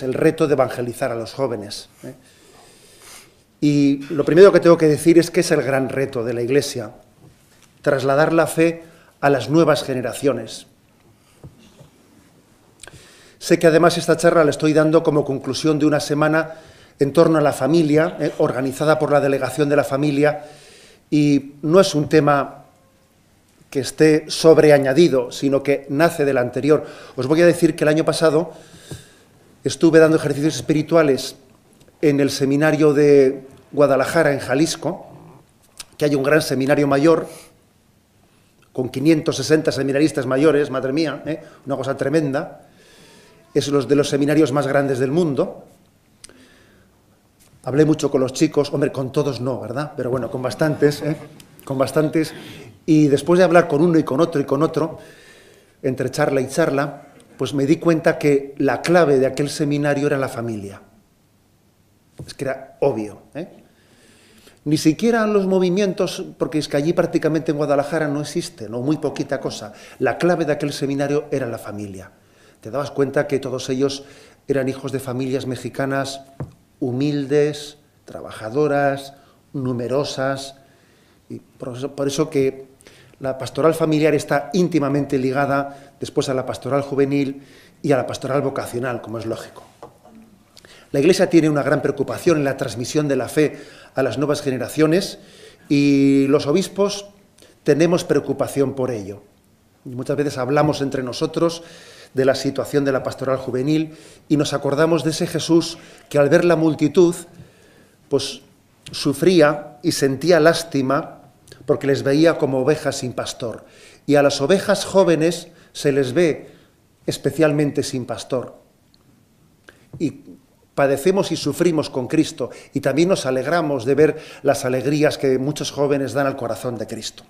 el reto de evangelizar a los jóvenes. Y lo primero que tengo que decir es que es el gran reto de la Iglesia, trasladar la fe a las nuevas generaciones. Sé que además esta charla la estoy dando como conclusión de una semana en torno a la familia, organizada por la Delegación de la Familia, y no es un tema que esté sobreañadido, sino que nace del anterior. Os voy a decir que el año pasado estuve dando ejercicios espirituales en el seminario de Guadalajara, en Jalisco, que hay un gran seminario mayor, con 560 seminaristas mayores, madre mía, una cosa tremenda. Es uno de los seminarios más grandes del mundo. Hablé mucho con los chicos, hombre, con todos no, ¿verdad? Pero bueno, con bastantes, con bastantes. Y después de hablar con uno y con otro, entre charla y charla, pues me di cuenta que la clave de aquel seminario era la familia. Es que era obvio, Ni siquiera los movimientos, porque es que allí prácticamente en Guadalajara no existen, o muy poquita cosa. La clave de aquel seminario era la familia. Te dabas cuenta que todos ellos eran hijos de familias mexicanas humildes, trabajadoras, numerosas, y por eso que la pastoral familiar está íntimamente ligada después a la pastoral juvenil y a la pastoral vocacional, como es lógico. La Iglesia tiene una gran preocupación en la transmisión de la fe a las nuevas generaciones y los obispos tenemos preocupación por ello. Y muchas veces hablamos entre nosotros de la situación de la pastoral juvenil y nos acordamos de ese Jesús que al ver la multitud pues sufría y sentía lástima porque les veía como ovejas sin pastor. Y a las ovejas jóvenes se les ve especialmente sin pastor. Y padecemos y sufrimos con Cristo y también nos alegramos de ver las alegrías que muchos jóvenes dan al corazón de Cristo.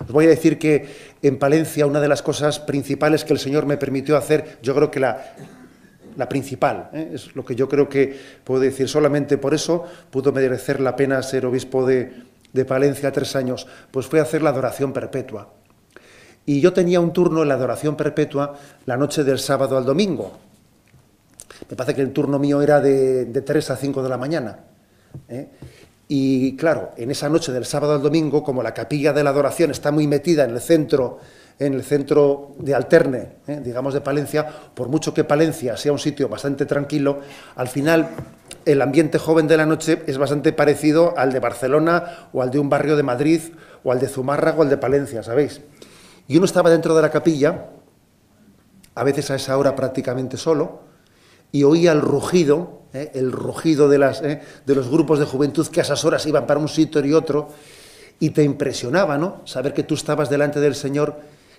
Os voy a decir que en Palencia una de las cosas principales que el Señor me permitió hacer, yo creo que la principal, es lo que yo creo que puedo decir, solamente por eso pudo merecer la pena ser obispo de Palencia 3 años, pues fue hacer la adoración perpetua. Y yo tenía un turno en la adoración perpetua la noche del sábado al domingo. Me parece que el turno mío era de 3 a 5 de la mañana. Y claro, en esa noche del sábado al domingo, como la capilla de la adoración está muy metida en el centro de Alterne, digamos de Palencia, por mucho que Palencia sea un sitio bastante tranquilo, al final el ambiente joven de la noche es bastante parecido al de Barcelona o al de un barrio de Madrid o al de Zumárraga o al de Palencia, ¿sabéis? Y uno estaba dentro de la capilla, a veces a esa hora prácticamente solo, y oía el rugido de los grupos de juventud que a esas horas iban para un sitio y otro, y te impresionaba, ¿no?, saber que tú estabas delante del Señor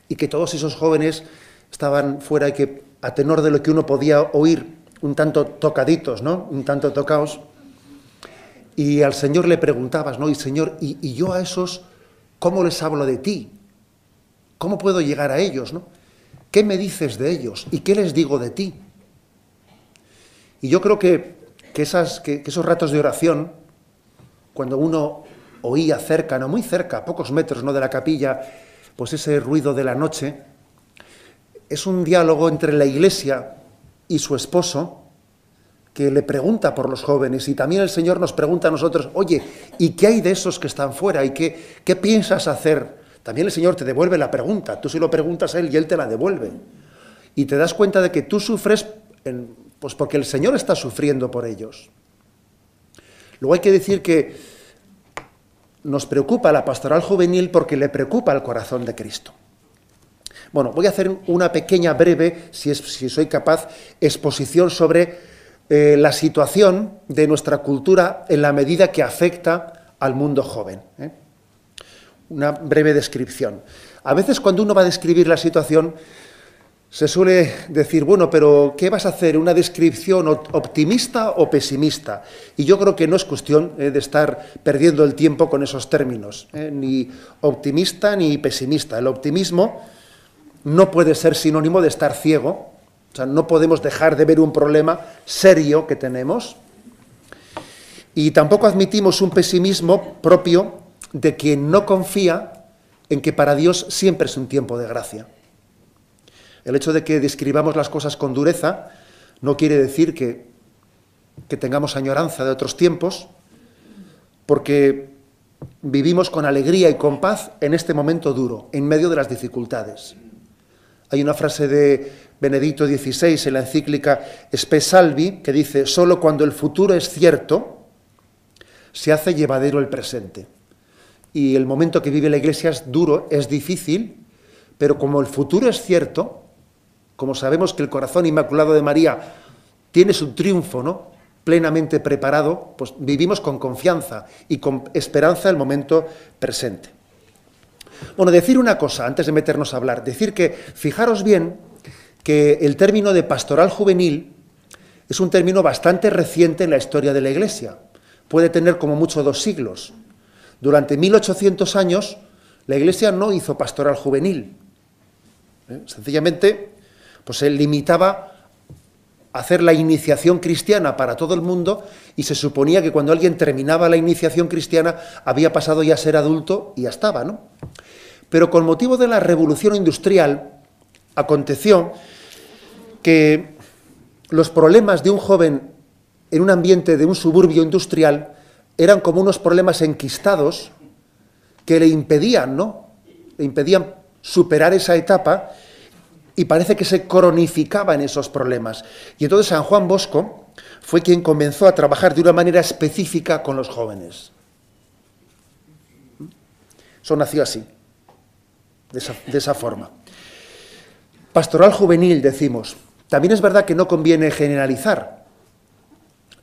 y que todos esos jóvenes estaban fuera y que, a tenor de lo que uno podía oír, un tanto tocaditos, ¿no?, un tanto tocaos, y al Señor le preguntabas, ¿no?, y Señor, y yo a esos, ¿cómo les hablo de ti? ¿Cómo puedo llegar a ellos, no? ¿Qué me dices de ellos? ¿Y qué les digo de ti? Y yo creo que esos ratos de oración, cuando uno oía cerca, no muy cerca, a pocos metros, ¿no?, de la capilla, pues ese ruido de la noche, es un diálogo entre la Iglesia y su esposo, que le pregunta por los jóvenes, y también el Señor nos pregunta a nosotros, oye, ¿y qué hay de esos que están fuera? ¿Y qué piensas hacer? También el Señor te devuelve la pregunta, tú se lo preguntas a Él y Él te la devuelve. Y te das cuenta de que tú sufres pues porque el Señor está sufriendo por ellos. Luego hay que decir que nos preocupa la pastoral juvenil porque le preocupa el corazón de Cristo. Bueno, voy a hacer una pequeña, breve, si soy capaz, exposición sobre la situación de nuestra cultura en la medida que afecta al mundo joven. Una breve descripción. A veces cuando uno va a describir la situación, se suele decir, bueno, pero ¿qué vas a hacer? ¿Una descripción optimista o pesimista? Y yo creo que no es cuestión de estar perdiendo el tiempo con esos términos, ni optimista ni pesimista. El optimismo no puede ser sinónimo de estar ciego, o sea, no podemos dejar de ver un problema serio que tenemos, y tampoco admitimos un pesimismo propio de quien no confía en que para Dios siempre es un tiempo de gracia. El hecho de que describamos las cosas con dureza No quiere decir que tengamos añoranza de otros tiempos, porque vivimos con alegría y con paz en este momento duro, en medio de las dificultades. Hay una frase de Benedicto XVI en la encíclica Spe Salvi que dice: solo cuando el futuro es cierto se hace llevadero el presente. Y el momento que vive la Iglesia es duro, es difícil, pero como el futuro es cierto, como sabemos que el corazón inmaculado de María tiene su triunfo, ¿no?, plenamente preparado, pues vivimos con confianza y con esperanza el momento presente. Bueno, decir una cosa antes de meternos a hablar, decir que, fijaros bien, que el término de pastoral juvenil es un término bastante reciente en la historia de la Iglesia. Puede tener como mucho 2 siglos. Durante 1800 años la Iglesia no hizo pastoral juvenil. Sencillamente, pues se limitaba a hacer la iniciación cristiana para todo el mundo y se suponía que cuando alguien terminaba la iniciación cristiana había pasado ya a ser adulto y ya estaba, ¿no? Pero con motivo de la revolución industrial aconteció que los problemas de un joven en un ambiente de un suburbio industrial eran como unos problemas enquistados que le impedían, ¿no?, le impedían superar esa etapa, y parece que se cronificaba en esos problemas. Y entonces San Juan Bosco fue quien comenzó a trabajar de una manera específica con los jóvenes. Eso nació así, de esa forma. Pastoral juvenil, decimos. También es verdad que no conviene generalizar.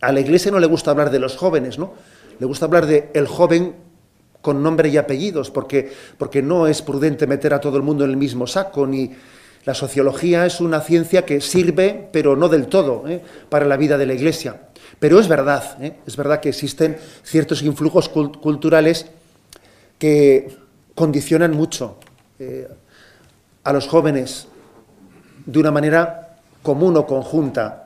A la Iglesia no le gusta hablar de los jóvenes, ¿no? Le gusta hablar de el joven con nombre y apellidos, porque no es prudente meter a todo el mundo en el mismo saco, ni la sociología es una ciencia que sirve, pero no del todo, para la vida de la Iglesia. Pero es verdad que existen ciertos influjos culturales que condicionan mucho a los jóvenes de una manera común o conjunta.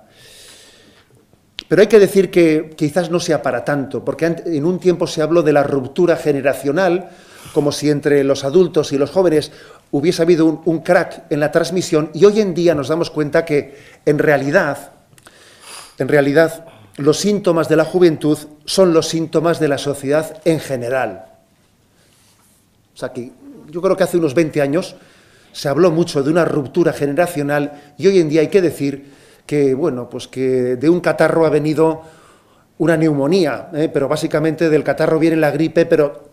Pero hay que decir que quizás no sea para tanto, porque en un tiempo se habló de la ruptura generacional, como si entre los adultos y los jóvenes hubiese habido un crack en la transmisión, y hoy en día nos damos cuenta que en realidad los síntomas de la juventud son los síntomas de la sociedad en general. O sea que yo creo que hace unos 20 años se habló mucho de una ruptura generacional y hoy en día hay que decir que, bueno, pues que de un catarro ha venido una neumonía, pero básicamente del catarro viene la gripe, pero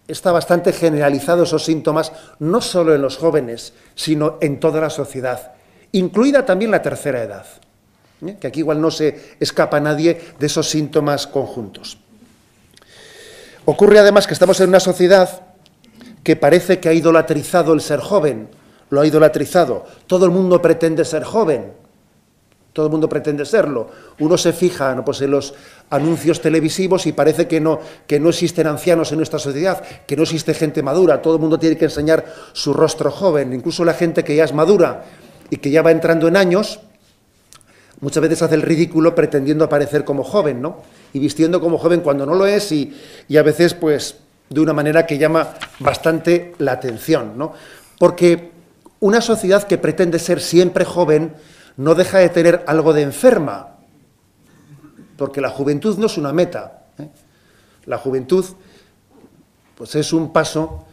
está bastante generalizado esos síntomas, no solo en los jóvenes, sino en toda la sociedad, incluida también la tercera edad, que aquí igual no se escapa nadie de esos síntomas conjuntos. Ocurre además que estamos en una sociedad que parece que ha idolatrizado el ser joven, lo ha idolatrizado. Todo el mundo pretende ser joven, todo el mundo pretende serlo. Uno se fija, ¿no?, pues en los anuncios televisivos y parece que no existen ancianos en nuestra sociedad, que no existe gente madura, todo el mundo tiene que enseñar su rostro joven, incluso la gente que ya es madura y que ya va entrando en años, muchas veces hace el ridículo pretendiendo aparecer como joven, ¿no?, y vistiendo como joven cuando no lo es y a veces, pues, de una manera que llama bastante la atención, ¿no? Porque una sociedad que pretende ser siempre joven no deja de tener algo de enferma, porque la juventud no es una meta, La juventud, pues, es un paso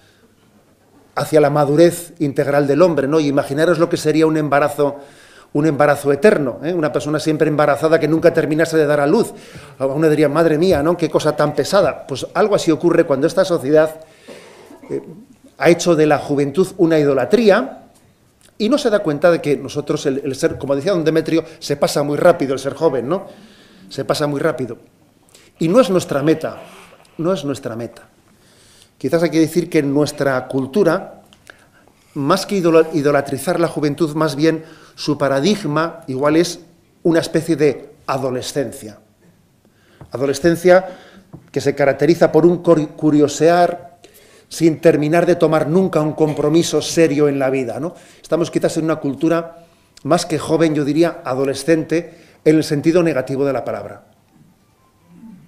hacia la madurez integral del hombre, ¿no? Y imaginaros lo que sería un embarazo eterno, una persona siempre embarazada que nunca terminase de dar a luz. Uno diría, madre mía, ¿no?, qué cosa tan pesada. Pues algo así ocurre cuando esta sociedad ha hecho de la juventud una idolatría y no se da cuenta de que nosotros, el ser, como decía don Demetrio, se pasa muy rápido el ser joven, ¿no? Se pasa muy rápido. Y no es nuestra meta, no es nuestra meta. Quizás hay que decir que en nuestra cultura, más que idolatrizar la juventud, más bien su paradigma igual es una especie de adolescencia. Adolescencia que se caracteriza por un curiosear sin terminar de tomar nunca un compromiso serio en la vida, ¿no? Estamos quizás en una cultura más que joven, yo diría adolescente, en el sentido negativo de la palabra.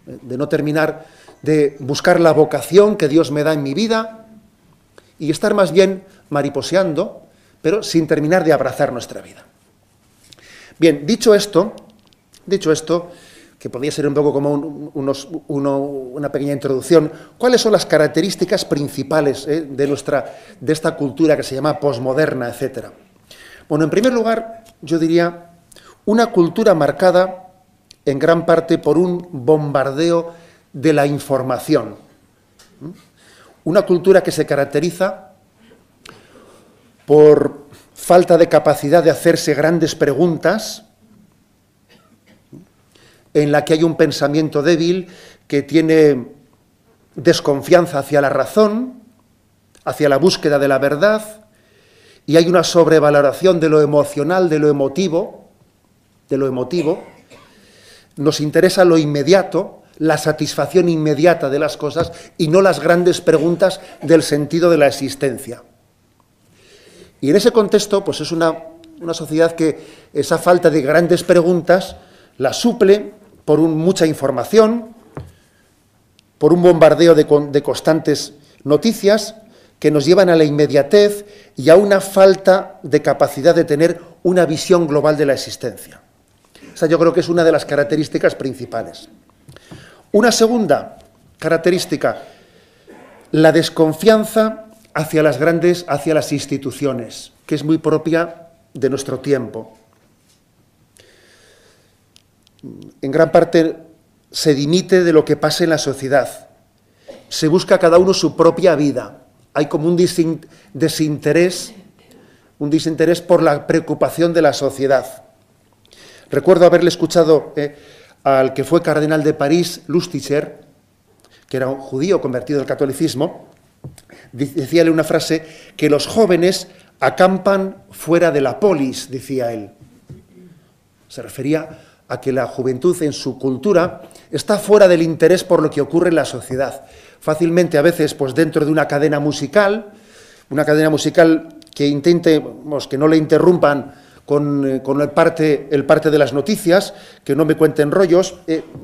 De no terminar de buscar la vocación que Dios me da en mi vida y estar más bien mariposeando, pero sin terminar de abrazar nuestra vida. Bien, dicho esto, que podría ser un poco como una pequeña introducción, ¿cuáles son las características principales de esta cultura que se llama posmoderna, etcétera? Bueno, en primer lugar, yo diría una cultura marcada en gran parte por un bombardeo de la información. Una cultura que se caracteriza por falta de capacidad de hacerse grandes preguntas, en la que hay un pensamiento débil que tiene desconfianza hacia la razón, hacia la búsqueda de la verdad, y hay una sobrevaloración de lo emocional, de lo emotivo. Nos interesa lo inmediato, la satisfacción inmediata de las cosas y no las grandes preguntas del sentido de la existencia. Y en ese contexto, pues es una sociedad que esa falta de grandes preguntas la suple por mucha información, por un bombardeo de constantes noticias que nos llevan a la inmediatez y a una falta de capacidad de tener una visión global de la existencia. Esa yo creo que es una de las características principales. Una segunda característica, la desconfianza hacia las instituciones, que es muy propia de nuestro tiempo. En gran parte se dimite de lo que pasa en la sociedad. Se busca cada uno su propia vida. Hay como un desinterés por la preocupación de la sociedad. Recuerdo haberle escuchado al que fue cardenal de París, Lustiger, que era un judío convertido al catolicismo, decíale una frase, que los jóvenes acampan fuera de la polis, decía él. Se refería a que la juventud en su cultura está fuera del interés por lo que ocurre en la sociedad. Fácilmente, a veces, pues dentro de una cadena musical que intente, que no le interrumpan con el parte de las noticias, que no me cuenten rollos,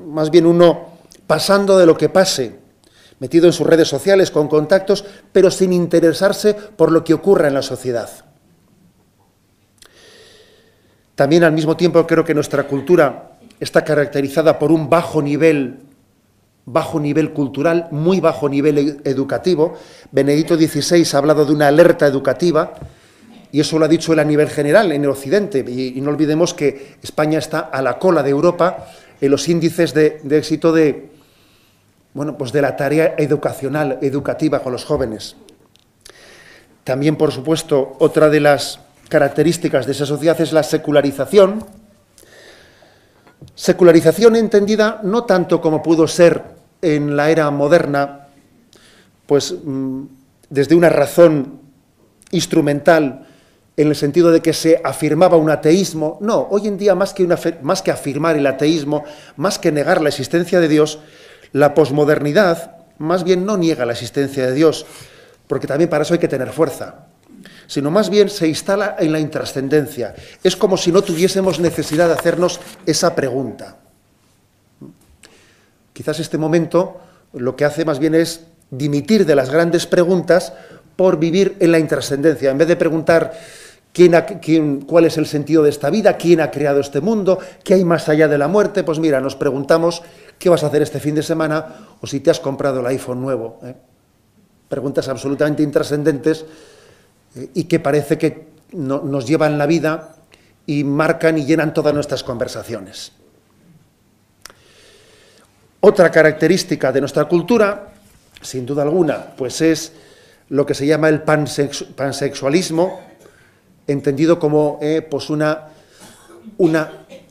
más bien uno pasando de lo que pase, metido en sus redes sociales, con contactos, pero sin interesarse por lo que ocurra en la sociedad. También al mismo tiempo creo que nuestra cultura está caracterizada por un bajo nivel cultural, muy bajo nivel educativo. Benedicto XVI ha hablado de una alerta educativa, y eso lo ha dicho él a nivel general en el Occidente, y no olvidemos que España está a la cola de Europa en los índices de éxito de la tarea educativa con los jóvenes. También, por supuesto, otra de las características de esa sociedad es la secularización. Secularización entendida no tanto como pudo ser en la era moderna, pues desde una razón instrumental, en el sentido de que se afirmaba un ateísmo. No, hoy en día más que afirmar el ateísmo, más que negar la existencia de Dios, la posmodernidad más bien no niega la existencia de Dios, porque también para eso hay que tener fuerza, sino más bien se instala en la intrascendencia. Es como si no tuviésemos necesidad de hacernos esa pregunta. Quizás este momento lo que hace más bien es dimitir de las grandes preguntas por vivir en la intrascendencia. En vez de preguntar cuál es el sentido de esta vida, quién ha creado este mundo, qué hay más allá de la muerte, pues mira, nos preguntamos qué vas a hacer este fin de semana o si te has comprado el iPhone nuevo. Preguntas absolutamente intrascendentes y que parece que nos llevan la vida y marcan y llenan todas nuestras conversaciones. Otra característica de nuestra cultura, sin duda alguna, pues es lo que se llama el pansexualismo, entendido como pues una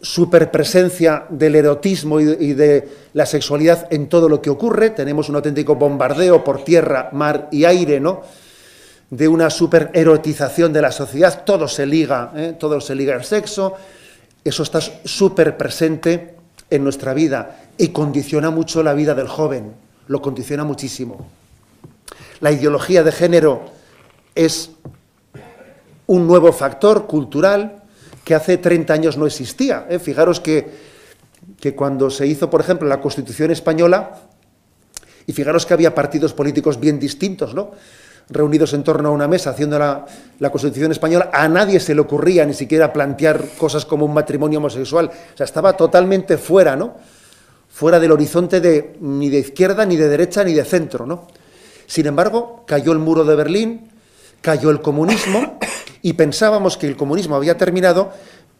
superpresencia del erotismo y de la sexualidad en todo lo que ocurre. Tenemos un auténtico bombardeo por tierra, mar y aire, ¿no?, de una supererotización de la sociedad. Todo se liga al sexo. Eso está súper presente en nuestra vida y condiciona mucho la vida del joven, lo condiciona muchísimo. La ideología de género es un nuevo factor cultural que hace 30 años no existía. Fijaros que cuando se hizo, por ejemplo, la Constitución española, y fijaros que había partidos políticos bien distintos, ¿no? reunidos en torno a una mesa haciendo la Constitución española, a nadie se le ocurría ni siquiera plantear cosas como un matrimonio homosexual. O sea, estaba totalmente fuera, ¿no? Fuera del horizonte ni de izquierda, ni de derecha, ni de centro, ¿no? Sin embargo, cayó el muro de Berlín, cayó el comunismo, y pensábamos que el comunismo había terminado,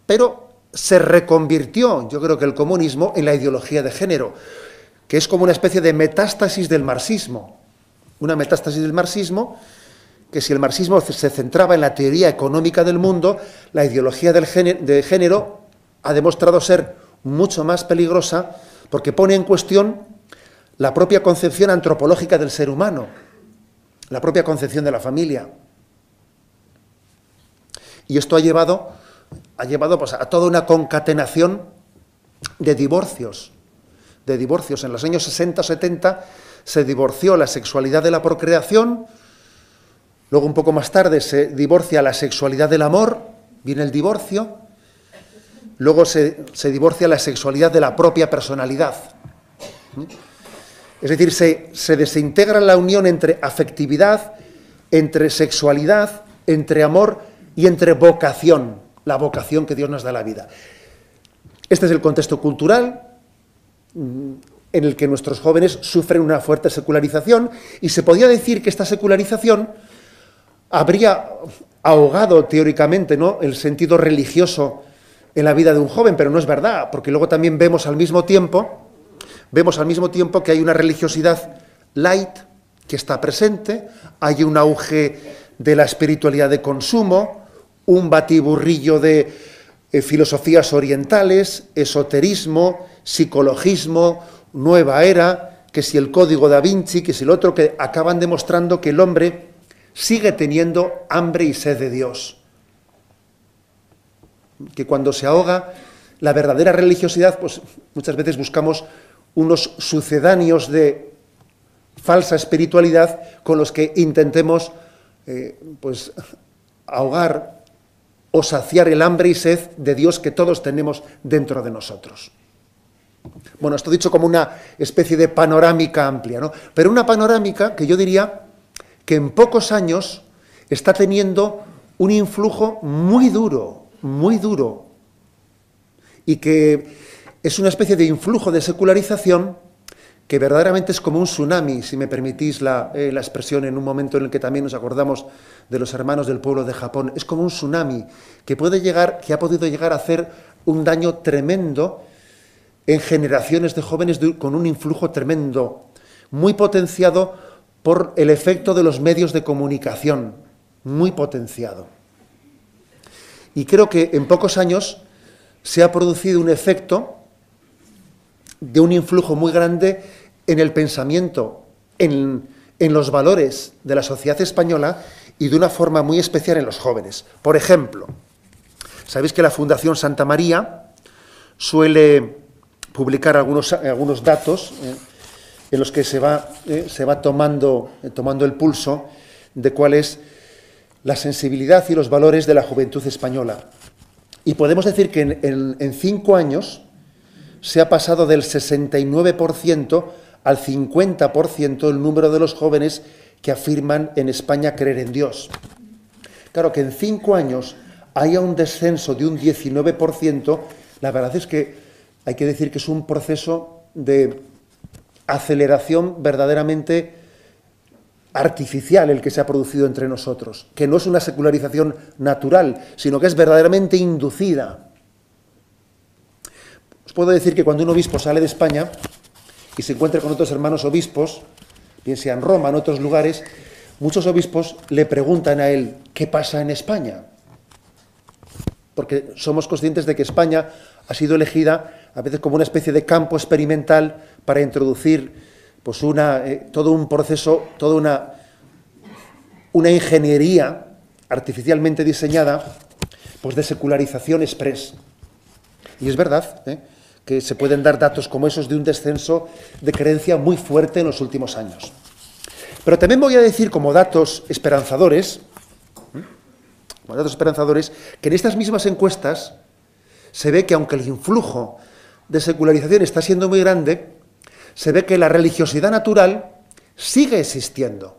pero se reconvirtió, yo creo que el comunismo, en la ideología de género, que es como una especie de metástasis del marxismo. Una metástasis del marxismo, que si el marxismo se centraba en la teoría económica del mundo, la ideología de género ha demostrado ser mucho más peligrosa porque pone en cuestión la propia concepción antropológica del ser humano, la propia concepción de la familia. Y esto ha llevado pues, a toda una concatenación de divorcios. En los años 60-70 se divorció la sexualidad de la procreación, luego un poco más tarde se divorcia la sexualidad del amor, viene el divorcio, luego se divorcia la sexualidad de la propia personalidad. Es decir, se desintegra la unión entre afectividad, entre sexualidad, entre amor y entre vocación, la vocación que Dios nos da a la vida. Este es el contexto cultural en el que nuestros jóvenes sufren una fuerte secularización, y se podría decir que esta secularización habría ahogado teóricamente, ¿no?, el sentido religioso en la vida de un joven, pero no es verdad, porque luego también vemos al mismo tiempo que hay una religiosidad light que está presente, hay un auge de la espiritualidad de consumo, un batiburrillo de filosofías orientales, esoterismo, psicologismo, nueva era, que si el código da Vinci, que si el otro, que acaban demostrando que el hombre sigue teniendo hambre y sed de Dios. Que cuando se ahoga la verdadera religiosidad, pues muchas veces buscamos unos sucedáneos de falsa espiritualidad con los que intentemos pues ahogar o saciar el hambre y sed de Dios que todos tenemos dentro de nosotros. Bueno, esto dicho como una especie de panorámica amplia, ¿no? Pero una panorámica que yo diría que en pocos años está teniendo un influjo muy duro, y que es una especie de influjo de secularización que verdaderamente es como un tsunami, si me permitís la expresión, en un momento en el que también nos acordamos de los hermanos del pueblo de Japón. Es como un tsunami que ha podido llegar a hacer un daño tremendo en generaciones de jóvenes con un influjo tremendo, muy potenciado por el efecto de los medios de comunicación, muy potenciado. Y creo que en pocos años se ha producido un efecto de un influjo muy grande en el pensamiento, en los valores de la sociedad española y de una forma muy especial en los jóvenes. Por ejemplo, sabéis que la Fundación Santa María suele publicar algunos datos en los que se va tomando el pulso de cuál es la sensibilidad y los valores de la juventud española. Y podemos decir que en 5 años se ha pasado del 69% al 50% el número de los jóvenes que afirman en España creer en Dios. Claro, que en 5 años haya un descenso de un 19%, la verdad es que hay que decir que es un proceso de aceleración verdaderamente artificial el que se ha producido entre nosotros, que no es una secularización natural, sino que es verdaderamente inducida. Os puedo decir que cuando un obispo sale de España y se encuentra con otros hermanos obispos, bien sea en Roma, en otros lugares, muchos obispos le preguntan a él, ¿qué pasa en España? Porque somos conscientes de que España ha sido elegida a veces como una especie de campo experimental para introducir pues todo un proceso, toda una ingeniería artificialmente diseñada pues de secularización express. Y es verdad que se pueden dar datos como esos de un descenso de creencia muy fuerte en los últimos años. Pero también voy a decir como datos esperanzadores, que en estas mismas encuestas se ve que aunque el influjo de secularización está siendo muy grande, se ve que la religiosidad natural sigue existiendo.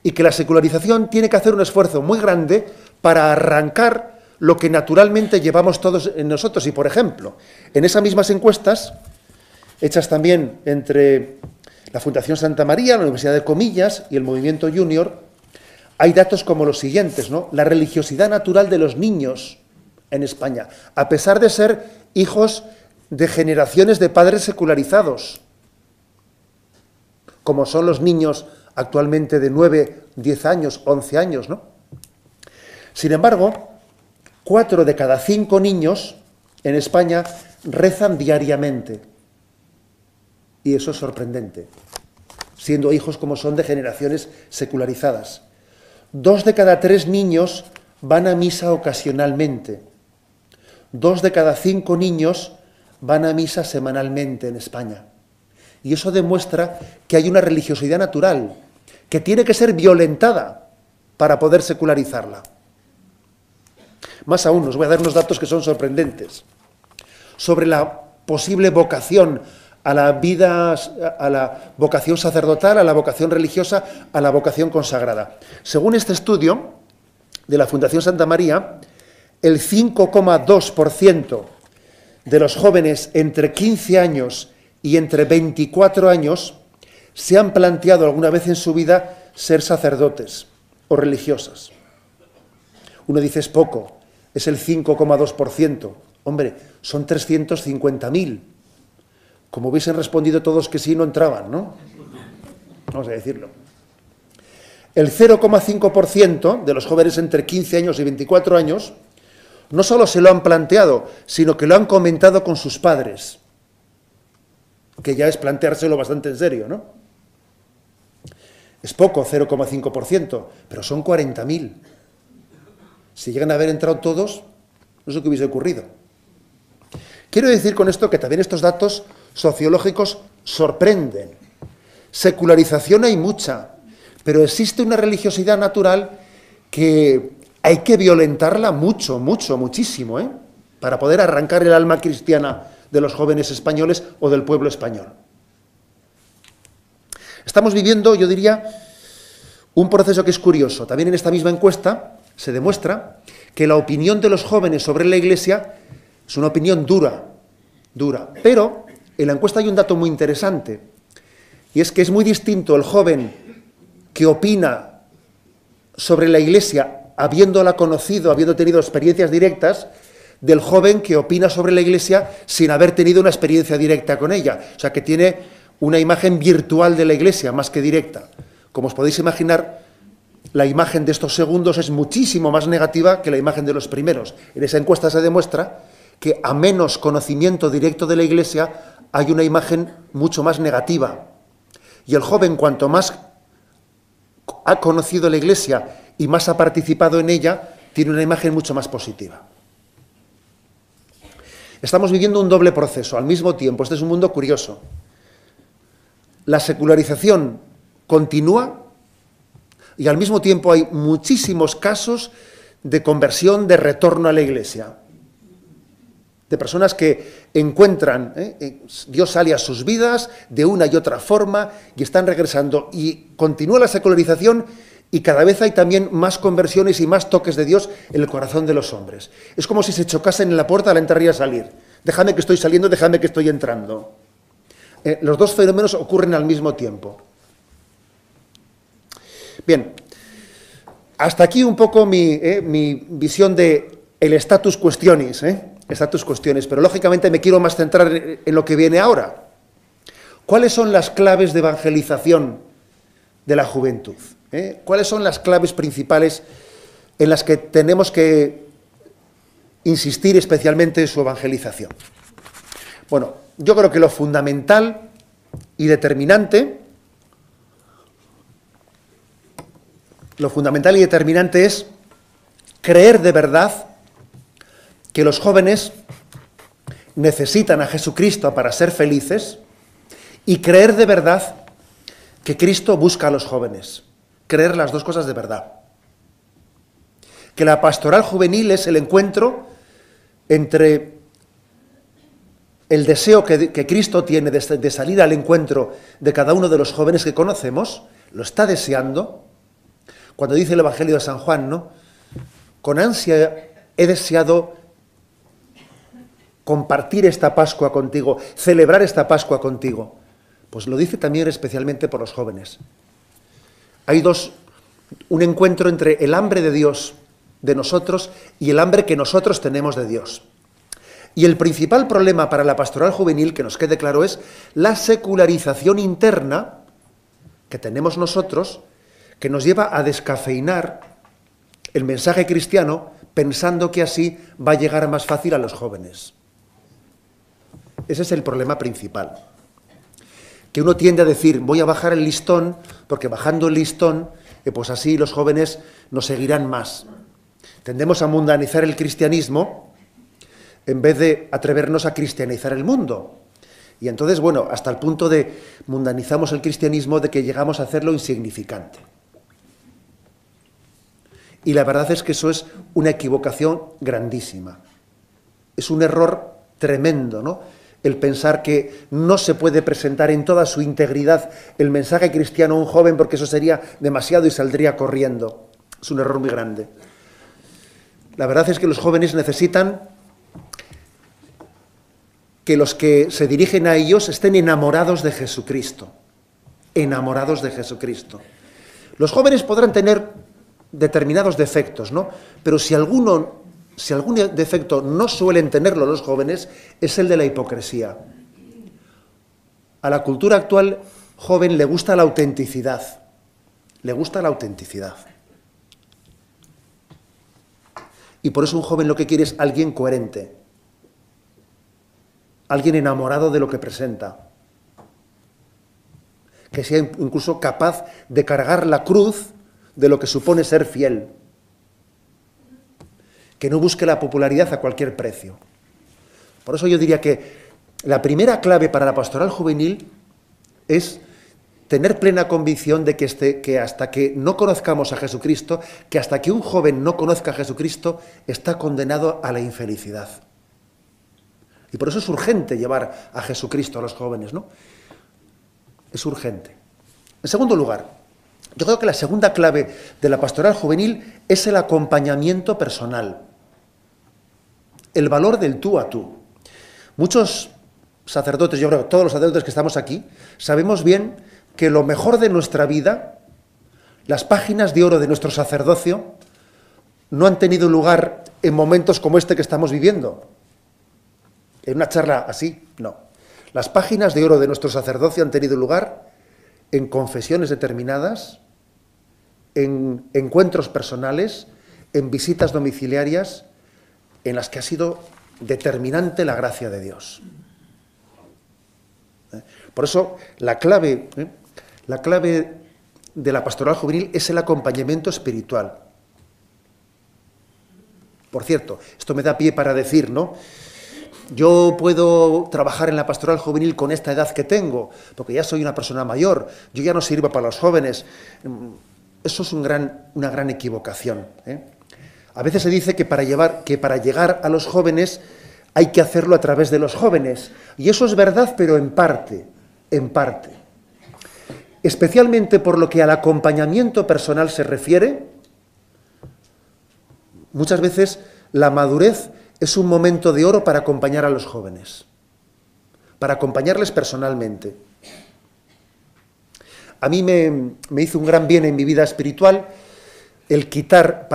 y que la secularización tiene que hacer un esfuerzo muy grande para arrancar lo que naturalmente llevamos todos en nosotros. Y, por ejemplo, en esas mismas encuestas, hechas también entre la Fundación Santa María, la Universidad de Comillas y el Movimiento Junior, hay datos como los siguientes, ¿no? La religiosidad natural de los niños en España, a pesar de ser hijos de generaciones de padres secularizados, como son los niños actualmente de 9, 10 años, 11 años, ¿no? Sin embargo, 4 de cada 5 niños en España rezan diariamente. Y eso es sorprendente, siendo hijos como son de generaciones secularizadas. 2 de cada 3 niños van a misa ocasionalmente. 2 de cada 5 niños van a misa semanalmente en España. Y eso demuestra que hay una religiosidad natural, que tiene que ser violentada para poder secularizarla. Más aún, os voy a dar unos datos que son sorprendentes sobre la posible vocación a la vida, a la vocación sacerdotal, a la vocación religiosa, a la vocación consagrada. Según este estudio de la Fundación Santa María, el 5,2% de los jóvenes entre 15 años y entre 24 años se han planteado alguna vez en su vida ser sacerdotes o religiosas. Uno dice, es poco, es el 5,2%. Hombre, son 350.000. Como hubiesen respondido todos que sí, no entraban, ¿no? Vamos a decirlo. El 0,5% de los jóvenes entre 15 años y 24 años no solo se lo han planteado, sino que lo han comentado con sus padres, que ya es planteárselo bastante en serio, ¿no? Es poco, 0,5%, pero son 40.000. Si llegan a haber entrado todos, no sé qué hubiese ocurrido. Quiero decir con esto que también estos datos sociológicos sorprenden. Secularización hay mucha, pero existe una religiosidad natural que hay que violentarla muchísimo, para poder arrancar el alma cristiana de los jóvenes españoles o del pueblo español. Estamos viviendo, yo diría, un proceso que es curioso. También en esta misma encuesta se demuestra que la opinión de los jóvenes sobre la Iglesia es una opinión dura, pero en la encuesta hay un dato muy interesante, y es que es muy distinto el joven que opina sobre la Iglesia habiéndola conocido, habiendo tenido experiencias directas, del joven que opina sobre la Iglesia sin haber tenido una experiencia directa con ella. O sea, que tiene una imagen virtual de la Iglesia más que directa. Como os podéis imaginar, la imagen de estos segundos es muchísimo más negativa que la imagen de los primeros. En esa encuesta se demuestra que a menos conocimiento directo de la Iglesia hay una imagen mucho más negativa. Y el joven, cuanto más ha conocido la Iglesia y más ha participado en ella, tiene una imagen mucho más positiva. Estamos viviendo un doble proceso al mismo tiempo. Este es un mundo curioso. La secularización continúa y al mismo tiempo hay muchísimos casos de conversión, de retorno a la Iglesia. De personas que encuentran, Dios sale a sus vidas de una y otra forma y están regresando. Y continúa la secularización y cada vez hay también más conversiones y más toques de Dios en el corazón de los hombres. Es como si se chocasen en la puerta al entrar y a salir. Déjame que estoy saliendo, déjame que estoy entrando. Los dos fenómenos ocurren al mismo tiempo. Bien, hasta aquí un poco mi visión de el status questionis, status questionis, pero lógicamente me quiero más centrar en lo que viene ahora. ¿Cuáles son las claves de evangelización de la juventud? ¿Cuáles son las claves principales en las que tenemos que insistir especialmente en su evangelización? Bueno, yo creo que lo fundamental y determinante es creer de verdad que los jóvenes necesitan a Jesucristo para ser felices y creer de verdad que Cristo busca a los jóvenes. Creer las dos cosas de verdad. Que la pastoral juvenil es el encuentro entre el deseo que Cristo tiene de salir al encuentro de cada uno de los jóvenes que conocemos, lo está deseando, Cuando dice el Evangelio de San Juan, ¿no? Con ansia he deseado compartir esta Pascua contigo, celebrar esta Pascua contigo. Pues lo dice también especialmente por los jóvenes. Hay un encuentro entre el hambre de Dios de nosotros y el hambre que nosotros tenemos de Dios. Y el principal problema para la pastoral juvenil, que nos quede claro, es la secularización interna que tenemos nosotros, que nos lleva a descafeinar el mensaje cristiano pensando que así va a llegar más fácil a los jóvenes. Ese es el problema principal. Que uno tiende a decir, voy a bajar el listón, porque bajando el listón, pues así los jóvenes nos seguirán más. Tendemos a mundanizar el cristianismo en vez de atrevernos a cristianizar el mundo. Y entonces, bueno, hasta el punto de mundanizamos el cristianismo de que llegamos a hacerlo insignificante. Y la verdad es que eso es una equivocación grandísima. Es un error tremendo, ¿no? El pensar que no se puede presentar en toda su integridad el mensaje cristiano a un joven porque eso sería demasiado y saldría corriendo. Es un error muy grande. La verdad es que los jóvenes necesitan que los que se dirigen a ellos estén enamorados de Jesucristo. Enamorados de Jesucristo. Los jóvenes podrán tener determinados defectos, ¿no? Pero si algún defecto no suelen tenerlo los jóvenes, es el de la hipocresía. A la cultura actual joven le gusta la autenticidad. Le gusta la autenticidad. Y por eso un joven lo que quiere es alguien coherente. Alguien enamorado de lo que presenta. Que sea incluso capaz de cargar la cruz de lo que supone ser fiel. Que no busque la popularidad a cualquier precio. Por eso yo diría que la primera clave para la pastoral juvenil es tener plena convicción de que hasta que no conozcamos a Jesucristo, que hasta que un joven no conozca a Jesucristo, está condenado a la infelicidad. Y por eso es urgente llevar a Jesucristo a los jóvenes, ¿no? Es urgente. En segundo lugar, yo creo que la segunda clave de la pastoral juvenil es el acompañamiento personal. El valor del tú a tú. Muchos sacerdotes, yo creo que todos los sacerdotes que estamos aquí, sabemos bien que lo mejor de nuestra vida, las páginas de oro de nuestro sacerdocio, no han tenido lugar en momentos como este que estamos viviendo. En una charla así, no. Las páginas de oro de nuestro sacerdocio han tenido lugar en confesiones determinadas, en encuentros personales, en visitas domiciliarias, en las que ha sido determinante la gracia de Dios. Por eso la clave de la pastoral juvenil es el acompañamiento espiritual. Por cierto, esto me da pie para decir, ¿no? Yo puedo trabajar en la pastoral juvenil con esta edad que tengo, porque ya soy una persona mayor, yo ya no sirvo para los jóvenes. Eso es una gran equivocación, ¿eh? A veces se dice que para llegar a los jóvenes hay que hacerlo a través de los jóvenes. Y eso es verdad, pero en parte. Especialmente por lo que al acompañamiento personal se refiere, muchas veces la madurez es un momento de oro para acompañar a los jóvenes, para acompañarles personalmente. A mí me hizo un gran bien en mi vida espiritual el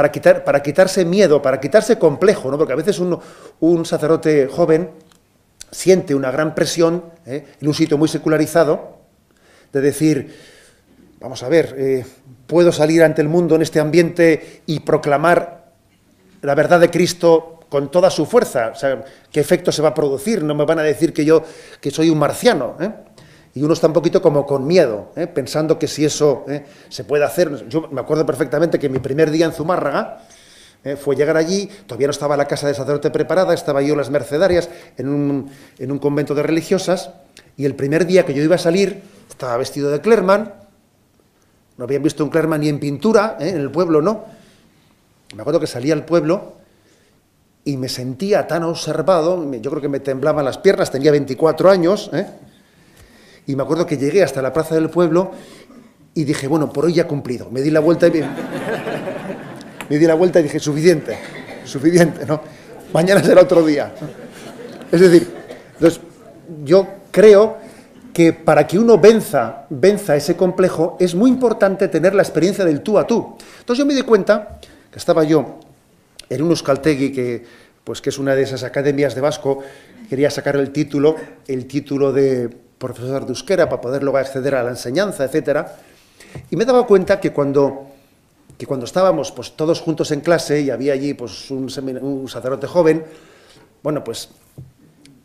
para quitarse miedo, para quitarse complejo, ¿no? Porque a veces un sacerdote joven siente una gran presión, en un sitio muy secularizado, de decir, vamos a ver, puedo salir ante el mundo en este ambiente y proclamar la verdad de Cristo con toda su fuerza. O sea, ¿qué efecto se va a producir? No me van a decir que soy un marciano, ¿eh? Y uno está un poquito como con miedo, pensando que si eso se puede hacer. Yo me acuerdo perfectamente que mi primer día en Zumárraga fue llegar allí, todavía no estaba la casa de sacerdote preparada, estaba yo en las Mercedarias, en un convento de religiosas, y el primer día que yo iba a salir, estaba vestido de clerman, no habían visto un clerman ni en pintura, en el pueblo no. Me acuerdo que salí al pueblo y me sentía tan observado, yo creo que me temblaban las piernas, tenía 24 años, y me acuerdo que llegué hasta la plaza del pueblo Y dije, bueno, por hoy ya he cumplido. Me di la vuelta y dije, suficiente, ¿no? Mañana será otro día. Es decir, entonces, yo creo que para que uno venza ese complejo es muy importante tener la experiencia del tú a tú. Entonces yo me di cuenta que estaba yo en un Euskaltegi, que es una de esas academias de vasco, quería sacar el título de profesor de euskera para poder luego acceder a la enseñanza, etcétera. Y me daba cuenta que cuando estábamos pues, todos juntos en clase y había allí pues, un sacerdote joven, bueno, pues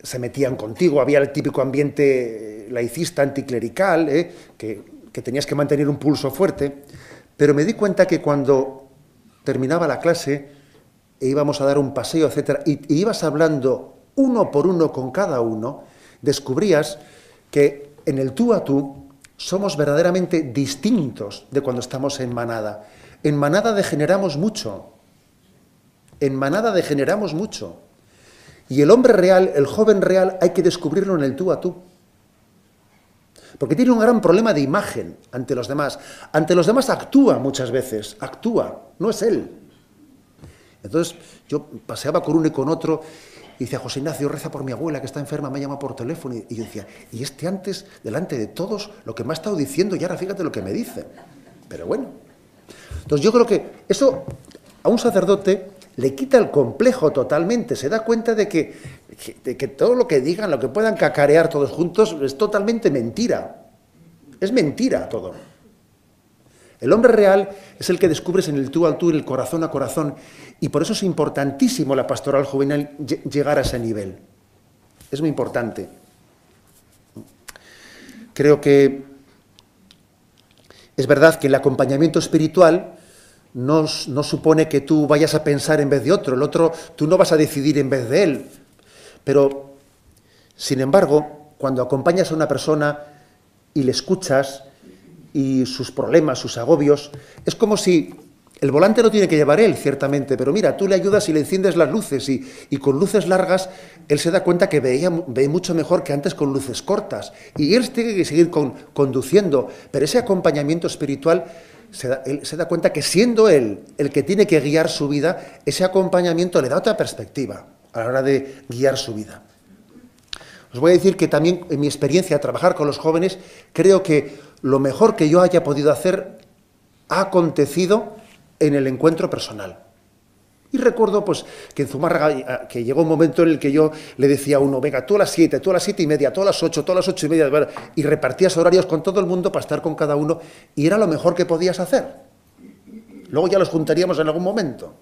se metían contigo, había el típico ambiente laicista, anticlerical, que tenías que mantener un pulso fuerte, pero me di cuenta que cuando terminaba la clase e íbamos a dar un paseo, etcétera, y ibas hablando uno por uno con cada uno, descubrías que en el tú a tú somos verdaderamente distintos de cuando estamos en manada. En manada degeneramos mucho. Y el hombre real, el joven real, hay que descubrirlo en el tú a tú. Porque tiene un gran problema de imagen ante los demás. Ante los demás actúa muchas veces, no es él. Entonces yo paseaba con uno y con otro y decía, José Ignacio, reza por mi abuela que está enferma, me ha llamado por teléfono. Y yo decía, y antes, delante de todos, lo que me ha estado diciendo, y ahora fíjate lo que me dice. Pero bueno. Entonces yo creo que eso a un sacerdote le quita el complejo totalmente, se da cuenta de que todo lo que digan, lo que puedan cacarear todos juntos, es totalmente mentira. Es mentira todo. El hombre real es el que descubres en el tú al tú, en el corazón a corazón, y por eso es importantísimo la pastoral juvenil llegar a ese nivel. Es muy importante. Creo que es verdad que el acompañamiento espiritual no supone que tú vayas a pensar en vez de otro. El otro, tú no vas a decidir en vez de él. Pero, sin embargo, cuando acompañas a una persona y le escuchas y sus problemas, sus agobios, es como si el volante lo tiene que llevar él, ciertamente, pero mira, tú le ayudas y le enciendes las luces y con luces largas él se da cuenta que ve mucho mejor que antes con luces cortas. Y él tiene que seguir conduciendo, pero ese acompañamiento espiritual él se da cuenta que siendo él el que tiene que guiar su vida, ese acompañamiento le da otra perspectiva a la hora de guiar su vida. Os voy a decir que también en mi experiencia de trabajar con los jóvenes, creo que lo mejor que yo haya podido hacer ha acontecido en el encuentro personal. Y recuerdo pues que en Zumárraga, que llegó un momento en el que yo le decía a uno, venga, tú a las 7, tú a las 7:30, tú a las 8, tú a las 8:30, y repartías horarios con todo el mundo para estar con cada uno, y era lo mejor que podías hacer. Luego ya los juntaríamos en algún momento.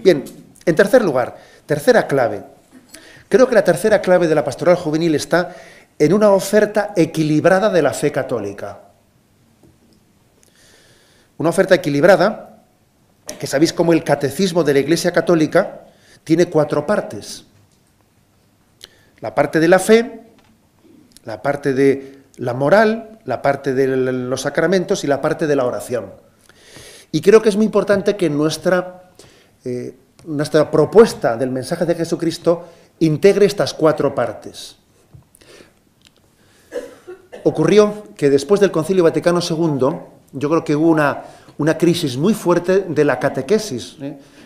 Bien, en tercer lugar, tercera clave. Creo que la tercera clave de la pastoral juvenil está en una oferta equilibrada de la fe católica. Una oferta equilibrada, que sabéis cómo el catecismo de la Iglesia Católica tiene 4 partes. La parte de la fe, la parte de la moral, la parte de los sacramentos y la parte de la oración. Y creo que es muy importante que nuestra propuesta del mensaje de Jesucristo integre estas 4 partes. Ocurrió que después del Concilio Vaticano II, yo creo que hubo una crisis muy fuerte de la catequesis.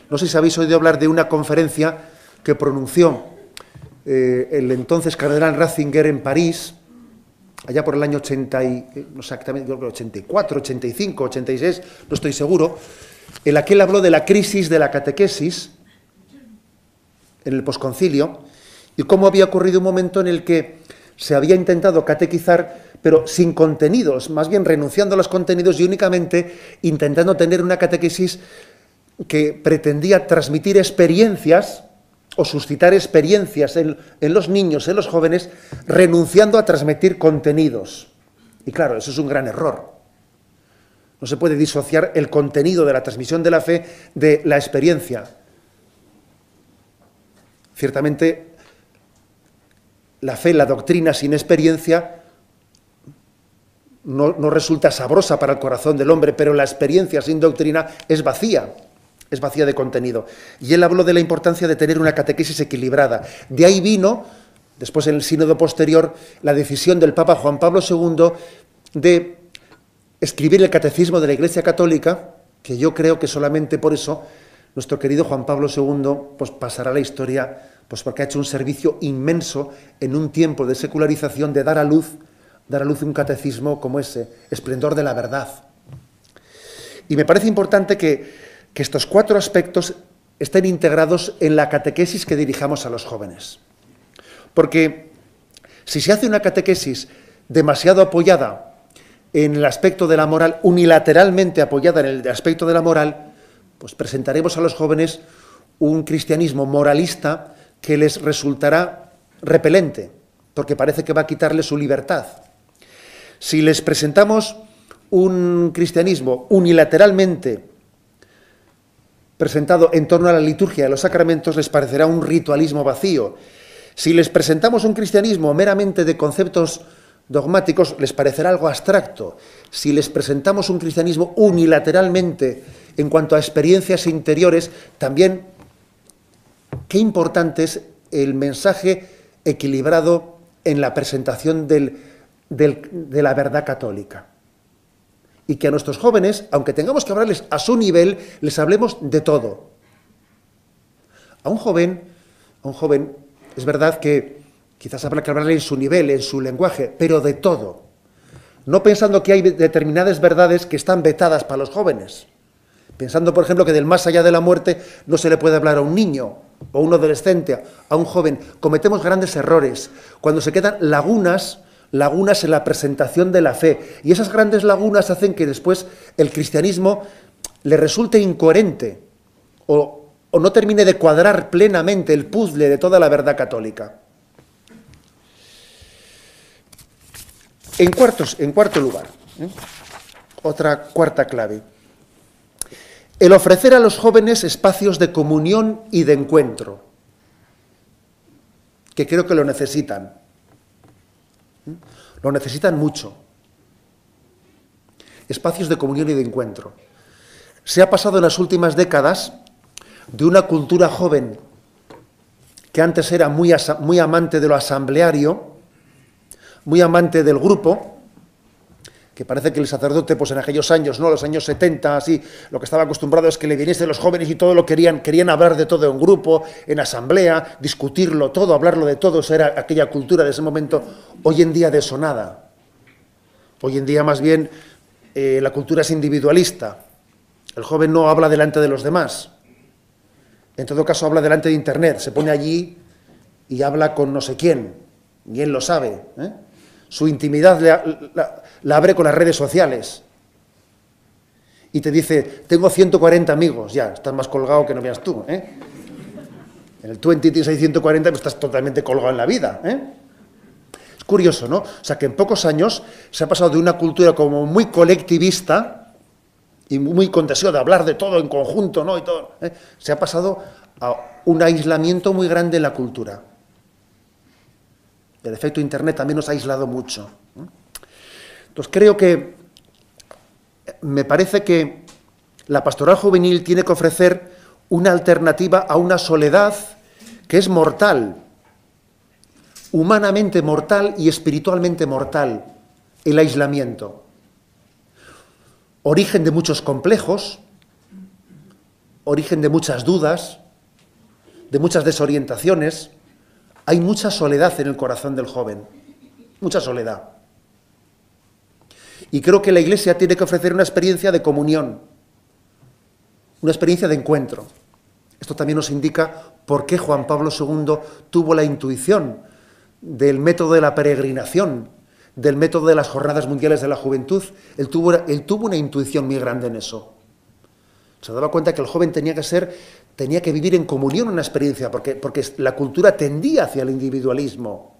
No sé si habéis oído hablar de una conferencia que pronunció el entonces cardenal Ratzinger en París, allá por el año 80, no exactamente, yo creo 84, 85, 86, no estoy seguro, en la que él habló de la crisis de la catequesis en el posconcilio y cómo había ocurrido un momento en el que se había intentado catequizar, pero sin contenidos, más bien renunciando a los contenidos y únicamente intentando tener una catequesis que pretendía transmitir experiencias o suscitar experiencias en los niños, en los jóvenes, renunciando a transmitir contenidos. Y claro, eso es un gran error. No se puede disociar el contenido de la transmisión de la fe de la experiencia. Ciertamente, la fe, la doctrina sin experiencia no resulta sabrosa para el corazón del hombre, pero la experiencia sin doctrina es vacía de contenido. Y él habló de la importancia de tener una catequesis equilibrada. De ahí vino, después en el sínodo posterior, la decisión del Papa Juan Pablo II de escribir el Catecismo de la Iglesia Católica, que yo creo que solamente por eso nuestro querido Juan Pablo II pues, pasará a la historia, pues porque ha hecho un servicio inmenso en un tiempo de secularización, de dar a luz un catecismo como ese, esplendor de la verdad. Y me parece importante que estos 4 aspectos estén integrados en la catequesis que dirijamos a los jóvenes. Porque si se hace una catequesis demasiado apoyada en el aspecto de la moral, unilateralmente apoyada en el aspecto de la moral, pues presentaremos a los jóvenes un cristianismo moralista que les resultará repelente, porque parece que va a quitarles su libertad. Si les presentamos un cristianismo unilateralmente presentado en torno a la liturgia de los sacramentos, les parecerá un ritualismo vacío. Si les presentamos un cristianismo meramente de conceptos dogmáticos, les parecerá algo abstracto. Si les presentamos un cristianismo unilateralmente en cuanto a experiencias interiores, también qué importante es el mensaje equilibrado en la presentación de la verdad católica. Y que a nuestros jóvenes, aunque tengamos que hablarles a su nivel, les hablemos de todo. A un joven, es verdad que quizás habrá que hablarle en su nivel, en su lenguaje, pero de todo. No pensando que hay determinadas verdades que están vetadas para los jóvenes. Pensando, por ejemplo, que del más allá de la muerte no se le puede hablar a un niño o a un adolescente, a un joven. Cometemos grandes errores cuando se quedan lagunas en la presentación de la fe. Y esas grandes lagunas hacen que después el cristianismo le resulte incoherente o no termine de cuadrar plenamente el puzzle de toda la verdad católica. En cuarto lugar, otra cuarta clave, el ofrecer a los jóvenes espacios de comunión y de encuentro, que creo que lo necesitan. Lo necesitan mucho. Espacios de comunión y de encuentro. Se ha pasado en las últimas décadas de una cultura joven que antes era muy amante de lo asambleario, muy amante del grupo, que parece que el sacerdote, pues en aquellos años, ¿no? Los años 70, así, lo que estaba acostumbrado es que le viniesen los jóvenes y todo lo querían hablar de todo en grupo, en asamblea, discutirlo todo, hablarlo de todo, esa era aquella cultura de ese momento. Hoy en día de eso nada. Hoy en día más bien la cultura es individualista. El joven no habla delante de los demás. En todo caso habla delante de Internet, se pone allí y habla con no sé quién, y él lo sabe, ¿eh? Su intimidad la abre con las redes sociales. Y te dice, tengo 140 amigos, ya, estás más colgado que no veas tú, ¿eh? En el 20 tienes ahí 140, pues estás totalmente colgado en la vida, ¿eh? Es curioso, ¿no? O sea, que en pocos años se ha pasado de una cultura como muy colectivista y muy con deseo de hablar de todo en conjunto, ¿no? Y todo, ¿eh? Se ha pasado a un aislamiento muy grande en la cultura. El efecto Internet también nos ha aislado mucho. Entonces creo que, me parece que la pastoral juvenil tiene que ofrecer una alternativa a una soledad que es mortal, humanamente mortal y espiritualmente mortal, el aislamiento. Origen de muchos complejos, origen de muchas dudas, de muchas desorientaciones. Hay mucha soledad en el corazón del joven, mucha soledad. Y creo que la Iglesia tiene que ofrecer una experiencia de comunión, una experiencia de encuentro. Esto también nos indica por qué Juan Pablo II tuvo la intuición del método de la peregrinación, del método de las Jornadas Mundiales de la Juventud. Él tuvo una intuición muy grande en eso. Se daba cuenta que el joven tenía que vivir en comunión una experiencia, porque la cultura tendía hacia el individualismo.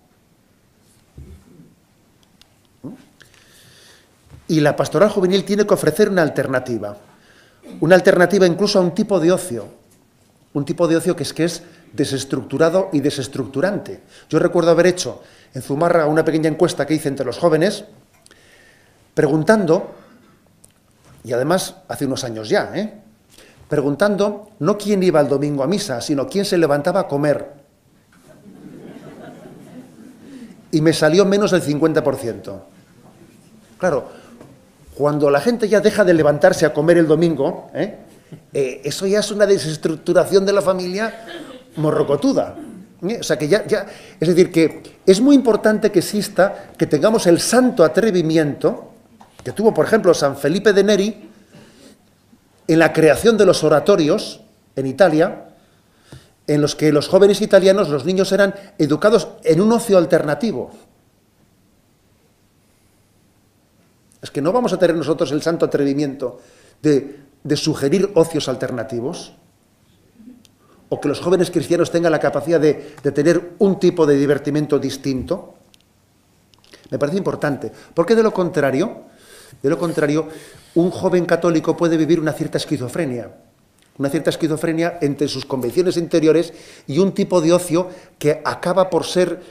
Y la pastoral juvenil tiene que ofrecer una alternativa incluso a un tipo de ocio que es desestructurado y desestructurante. Yo recuerdo haber hecho en Zumárraga una pequeña encuesta que hice entre los jóvenes, preguntando, y además hace unos años ya, preguntando no quién iba el domingo a misa, sino quién se levantaba a comer. Y me salió menos del 50%. Claro, Cuando la gente ya deja de levantarse a comer el domingo, eso ya es una desestructuración de la familia morrocotuda. O sea que es decir, que es muy importante que exista, que tengamos el santo atrevimiento que tuvo, por ejemplo, San Felipe de Neri en la creación de los oratorios en Italia, en los que los jóvenes italianos, los niños, eran educados en un ocio alternativo. Es que no vamos a tener nosotros el santo atrevimiento de sugerir ocios alternativos, o que los jóvenes cristianos tengan la capacidad de tener un tipo de divertimento distinto. Me parece importante, porque de lo contrario, un joven católico puede vivir una cierta esquizofrenia entre sus convicciones interiores y un tipo de ocio que acaba por ser,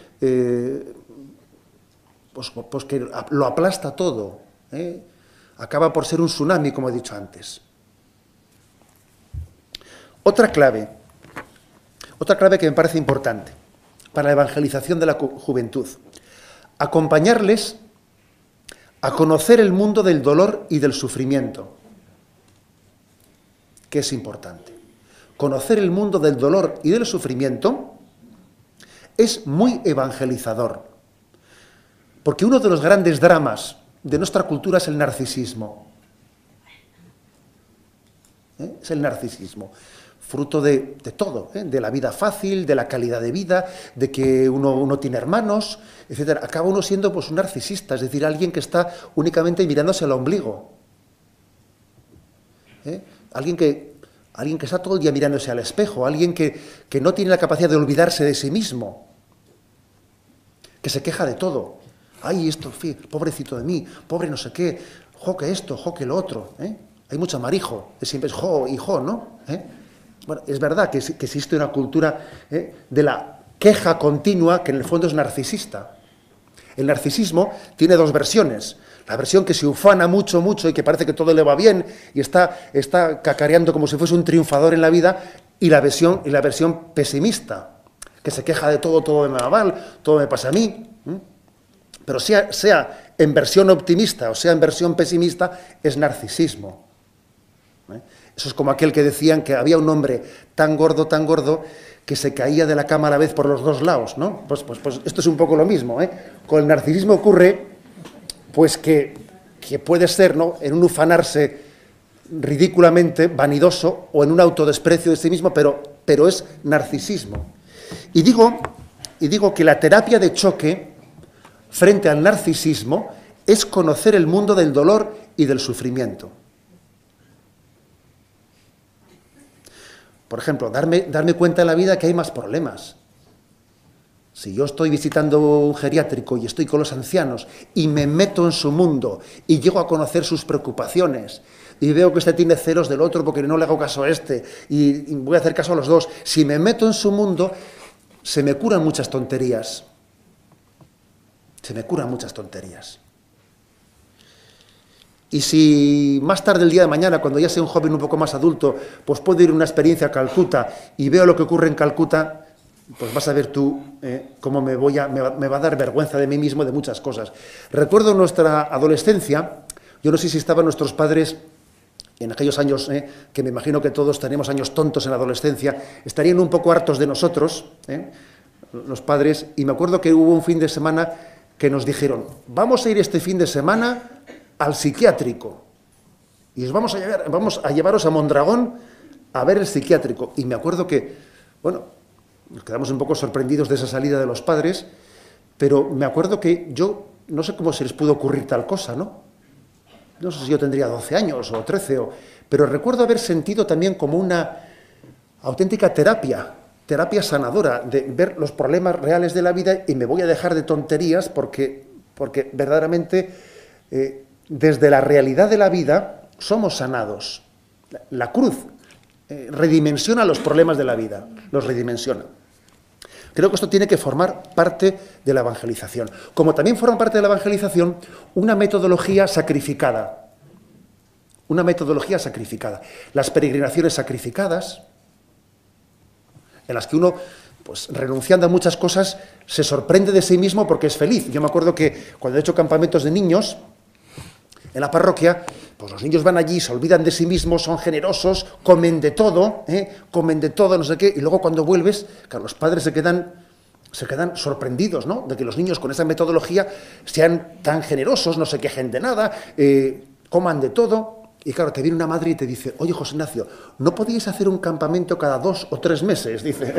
pues que lo aplasta todo, acaba por ser un tsunami, como he dicho antes. Otra clave que me parece importante para la evangelización de la juventud: acompañarles a conocer el mundo del dolor y del sufrimiento, que es importante. Conocer el mundo del dolor y del sufrimiento es muy evangelizador, porque uno de los grandes dramas de nuestra cultura es el narcisismo. Es el narcisismo, fruto de todo, de la vida fácil, de la calidad de vida, de que uno tiene hermanos, etc. Acaba uno siendo pues un narcisista, es decir, alguien que está únicamente mirándose al ombligo. Alguien que está todo el día mirándose al espejo, alguien que no tiene la capacidad de olvidarse de sí mismo, que se queja de todo. Ay, esto, pobrecito de mí, pobre no sé qué, jo que esto, jo que lo otro. Hay mucho amarijo, siempre es jo y jo, ¿no? Bueno, es verdad que existe una cultura de la queja continua que en el fondo es narcisista. El narcisismo tiene dos versiones. La versión que se ufana mucho y que parece que todo le va bien y está cacareando como si fuese un triunfador en la vida, y la versión pesimista, que se queja de todo me va mal, todo me pasa a mí. Pero sea en versión optimista o sea en versión pesimista, es narcisismo. Eso es como aquel que decían que había un hombre tan gordo, que se caía de la cama a la vez por los dos lados, ¿no? Pues esto es un poco lo mismo, Con el narcisismo ocurre pues que puede ser, ¿no?, en un ufanarse ridículamente vanidoso o en un autodesprecio de sí mismo, pero es narcisismo. Y digo que la terapia de choque frente al narcisismo es conocer el mundo del dolor y del sufrimiento. Por ejemplo, darme cuenta en la vida que hay más problemas. Si yo estoy visitando un geriátrico y estoy con los ancianos y me meto en su mundo y llego a conocer sus preocupaciones y veo que este tiene celos del otro porque no le hago caso a este y voy a hacer caso a los dos, si me meto en su mundo, se me curan muchas tonterías. Y si más tarde el día de mañana, cuando ya sea un joven un poco más adulto, pues puedo ir a una experiencia a Calcuta y veo lo que ocurre en Calcuta, pues vas a ver tú cómo me va a dar vergüenza de mí mismo de muchas cosas. Recuerdo nuestra adolescencia, yo no sé si estaban nuestros padres en aquellos años, que me imagino que todos tenemos años tontos en la adolescencia, estarían un poco hartos de nosotros, los padres, y me acuerdo que hubo un fin de semana que nos dijeron: vamos a ir este fin de semana al psiquiátrico y os vamos a llevaros a Mondragón a ver el psiquiátrico. Y me acuerdo que, bueno, nos quedamos un poco sorprendidos de esa salida de los padres, pero me acuerdo que yo no sé cómo se les pudo ocurrir tal cosa, ¿no? No sé si yo tendría 12 años o 13, pero recuerdo haber sentido también como una auténtica terapia sanadora, de ver los problemas reales de la vida y me voy a dejar de tonterías porque verdaderamente desde la realidad de la vida somos sanados. La cruz redimensiona los problemas de la vida, los redimensiona. Creo que esto tiene que formar parte de la evangelización. Como también forma parte de la evangelización una metodología sacrificada. Las peregrinaciones sacrificadas, en las que uno, pues renunciando a muchas cosas, se sorprende de sí mismo porque es feliz. Yo me acuerdo que cuando he hecho campamentos de niños, en la parroquia, pues los niños van allí, se olvidan de sí mismos, son generosos, comen de todo, no sé qué, y luego cuando vuelves, claro, los padres se quedan sorprendidos, ¿no?, de que los niños con esa metodología sean tan generosos, no se quejen de nada, coman de todo. Y claro, te viene una madre y te dice: oye, José Ignacio, ¿no podíais hacer un campamento cada 2 o 3 meses? Dice,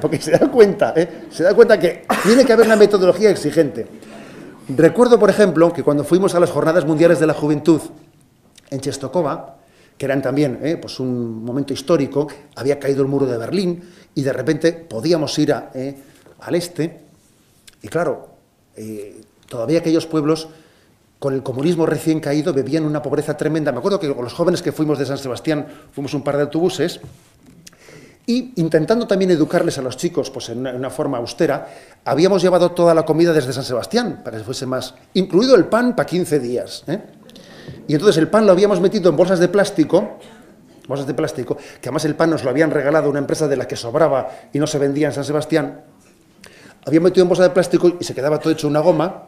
porque se da cuenta que tiene que haber una metodología exigente. Recuerdo, por ejemplo, que cuando fuimos a las Jornadas Mundiales de la Juventud en Czestochowa, que eran también pues un momento histórico, había caído el muro de Berlín y de repente podíamos ir al este, y claro, todavía aquellos pueblos con el comunismo recién caído vivían una pobreza tremenda. Me acuerdo que con los jóvenes que fuimos de San Sebastián, fuimos un par de autobuses, y intentando también educarles a los chicos pues en una forma austera, habíamos llevado toda la comida desde San Sebastián, para que fuese más, incluido el pan para 15 días. Y entonces el pan lo habíamos metido en bolsas de plástico, que además el pan nos lo habían regalado una empresa de la que sobraba y no se vendía en San Sebastián. Habíamos metido en bolsas de plástico y se quedaba todo hecho una goma.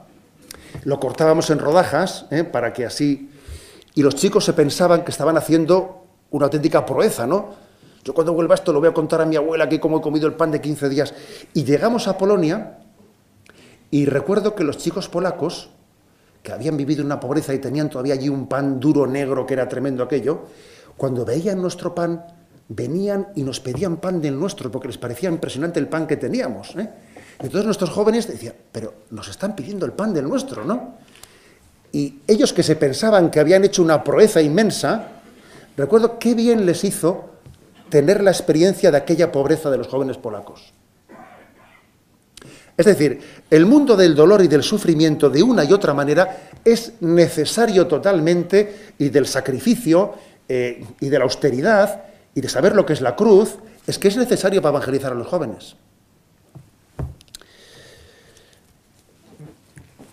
Lo cortábamos en rodajas, para que así... Y los chicos se pensaban que estaban haciendo una auténtica proeza, ¿no? Yo cuando vuelva esto lo voy a contar a mi abuela que cómo he comido el pan de 15 días. Y llegamos a Polonia y recuerdo que los chicos polacos, que habían vivido una pobreza y tenían todavía allí un pan duro, negro, que era tremendo aquello, cuando veían nuestro pan, venían y nos pedían pan del nuestro, porque les parecía impresionante el pan que teníamos, Entonces nuestros jóvenes decían: pero nos están pidiendo el pan del nuestro, ¿no? Y ellos, que se pensaban que habían hecho una proeza inmensa, recuerdo qué bien les hizo tener la experiencia de aquella pobreza de los jóvenes polacos. Es decir, el mundo del dolor y del sufrimiento, de una y otra manera, es necesario totalmente, y del sacrificio, y de la austeridad, y de saber lo que es la cruz, es que es necesario para evangelizar a los jóvenes.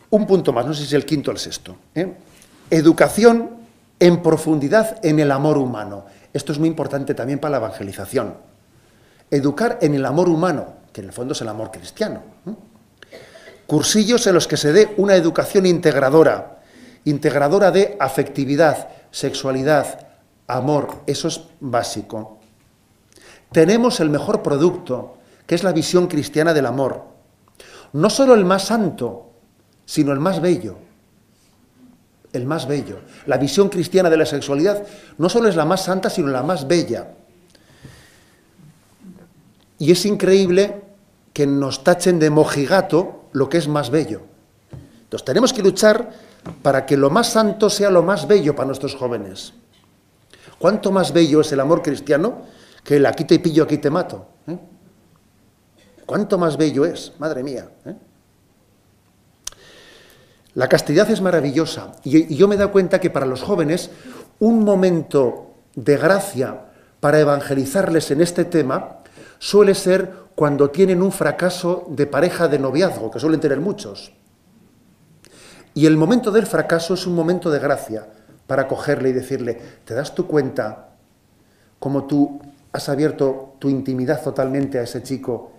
Un punto más, no sé si es el quinto o el sexto. Educación en profundidad en el amor humano. Esto es muy importante también para la evangelización. Educar en el amor humano, que en el fondo es el amor cristiano. Cursillos en los que se dé una educación integradora de afectividad, sexualidad, amor. Eso es básico. Tenemos el mejor producto, que es la visión cristiana del amor. No solo el más santo, sino el más bello. El más bello. La visión cristiana de la sexualidad no solo es la más santa, sino la más bella. Y es increíble que nos tachen de mojigato lo que es más bello. Entonces tenemos que luchar para que lo más santo sea lo más bello para nuestros jóvenes. ¿Cuánto más bello es el amor cristiano que el aquí te pillo, aquí te mato? ¿Cuánto más bello es? Madre mía. La castidad es maravillosa, y yo me he dado cuenta que para los jóvenes un momento de gracia para evangelizarles en este tema suele ser cuando tienen un fracaso de pareja de noviazgo, que suelen tener muchos. Y el momento del fracaso es un momento de gracia para cogerle y decirle: ¿te das tú cuenta cómo tú has abierto tu intimidad totalmente a ese chico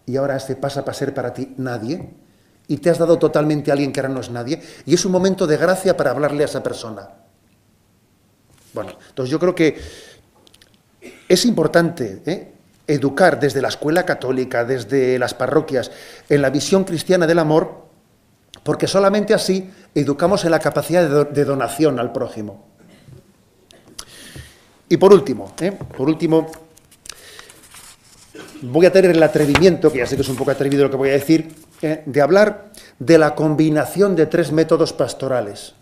y ahora este pasa para ser para ti nadie? Y te has dado totalmente a alguien que ahora no es nadie, y es un momento de gracia para hablarle a esa persona. Bueno, entonces yo creo que es importante educar desde la escuela católica, desde las parroquias, en la visión cristiana del amor, porque solamente así educamos en la capacidad de donación al prójimo. Y por último, voy a tener el atrevimiento, que ya sé que es un poco atrevido lo que voy a decir, de hablar de la combinación de 3 métodos pastorales.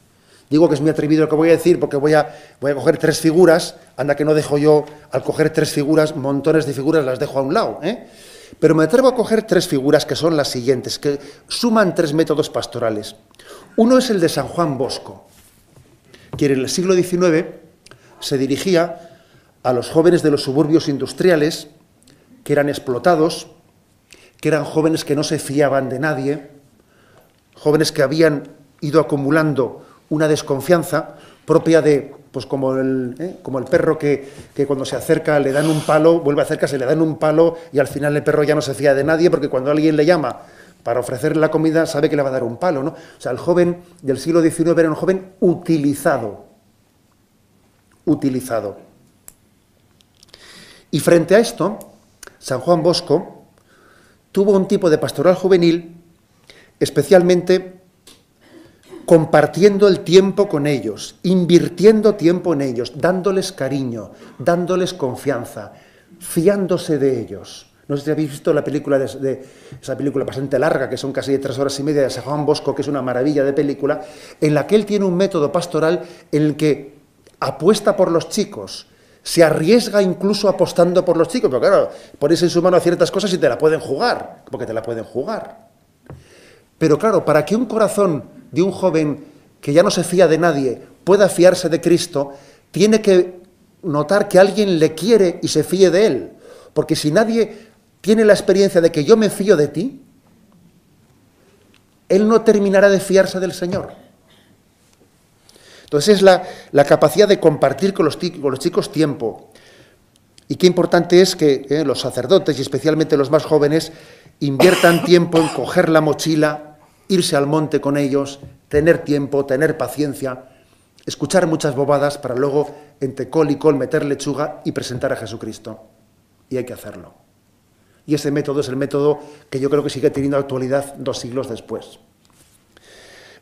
Digo que es muy atrevido lo que voy a decir porque voy a coger 3 figuras, anda que no dejo yo, al coger 3 figuras, montones de figuras las dejo a un lado, Pero me atrevo a coger 3 figuras que son las siguientes, que suman 3 métodos pastorales. Uno es el de San Juan Bosco, que en el siglo XIX se dirigía a los jóvenes de los suburbios industriales, que eran explotados, que eran jóvenes que no se fiaban de nadie, jóvenes que habían ido acumulando una desconfianza propia de, pues como el perro que cuando se acerca le dan un palo, vuelve a acercarse, le dan un palo y al final el perro ya no se fía de nadie porque cuando alguien le llama para ofrecerle la comida sabe que le va a dar un palo, ¿no? O sea, el joven del siglo XIX era un joven utilizado. Utilizado. Y frente a esto, San Juan Bosco tuvo un tipo de pastoral juvenil especialmente compartiendo el tiempo con ellos, invirtiendo tiempo en ellos, dándoles cariño, dándoles confianza, fiándose de ellos. No sé si habéis visto la película esa película bastante larga, que son casi 3 horas y media, de San Juan Bosco, que es una maravilla de película, en la que él tiene un método pastoral en el que apuesta por los chicos, se arriesga incluso apostando por los chicos, pero claro, pones en su mano ciertas cosas y te la pueden jugar, porque te la pueden jugar. Pero claro, para que un corazón de un joven que ya no se fía de nadie pueda fiarse de Cristo, tiene que notar que alguien le quiere y se fíe de él. Porque si nadie tiene la experiencia de que yo me fío de ti, él no terminará de fiarse del Señor. Entonces es la capacidad de compartir con los chicos tiempo. Y qué importante es que los sacerdotes, y especialmente los más jóvenes, inviertan tiempo en coger la mochila, irse al monte con ellos, tener tiempo, tener paciencia, escuchar muchas bobadas para luego, entre col y col, meter lechuga y presentar a Jesucristo. Y hay que hacerlo. Y ese método es el método que yo creo que sigue teniendo actualidad 2 siglos después.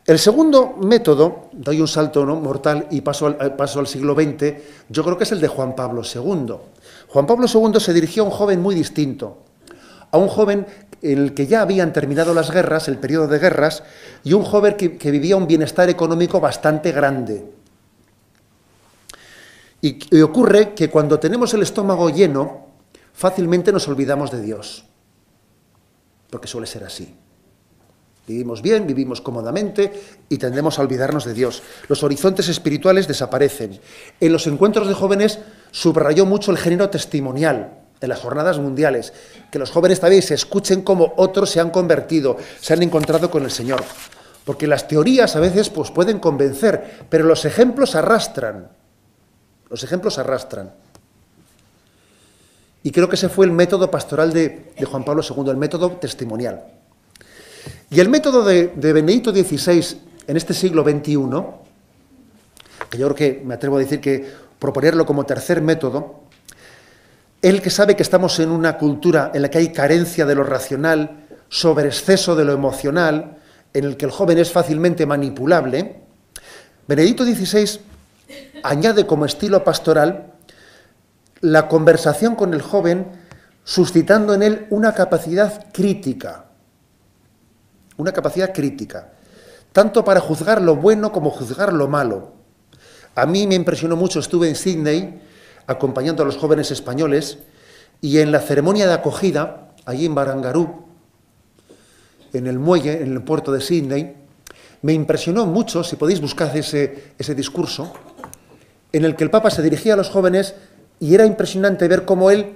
El segundo método, doy un salto, ¿no?, mortal y paso al siglo XX, yo creo que es el de Juan Pablo II. Juan Pablo II se dirigió a un joven muy distinto, a un joven en el que ya habían terminado las guerras, el periodo de guerras, y un joven que vivía un bienestar económico bastante grande. Y ocurre que cuando tenemos el estómago lleno, fácilmente nos olvidamos de Dios, porque suele ser así. Vivimos bien, vivimos cómodamente y tendemos a olvidarnos de Dios. Los horizontes espirituales desaparecen. En los encuentros de jóvenes subrayó mucho el género testimonial en las jornadas mundiales, que los jóvenes también se escuchen cómo otros se han convertido, se han encontrado con el Señor. Porque las teorías a veces pues, pueden convencer, pero los ejemplos arrastran. Los ejemplos arrastran. Y creo que ese fue el método pastoral de Juan Pablo II, el método testimonial. Y el método de Benedicto XVI en este siglo XXI, que yo creo que me atrevo a decir que proponerlo como tercer método, él que sabe que estamos en una cultura en la que hay carencia de lo racional, sobreexceso de lo emocional, en el que el joven es fácilmente manipulable, Benedicto XVI añade como estilo pastoral la conversación con el joven, suscitando en él una capacidad crítica, tanto para juzgar lo bueno como juzgar lo malo. A mí me impresionó mucho, estuve en Sídney acompañando a los jóvenes españoles y en la ceremonia de acogida, allí en Barangaroo, en el muelle, en el puerto de Sídney, me impresionó mucho, si podéis buscar ese discurso, en el que el Papa se dirigía a los jóvenes y era impresionante ver cómo él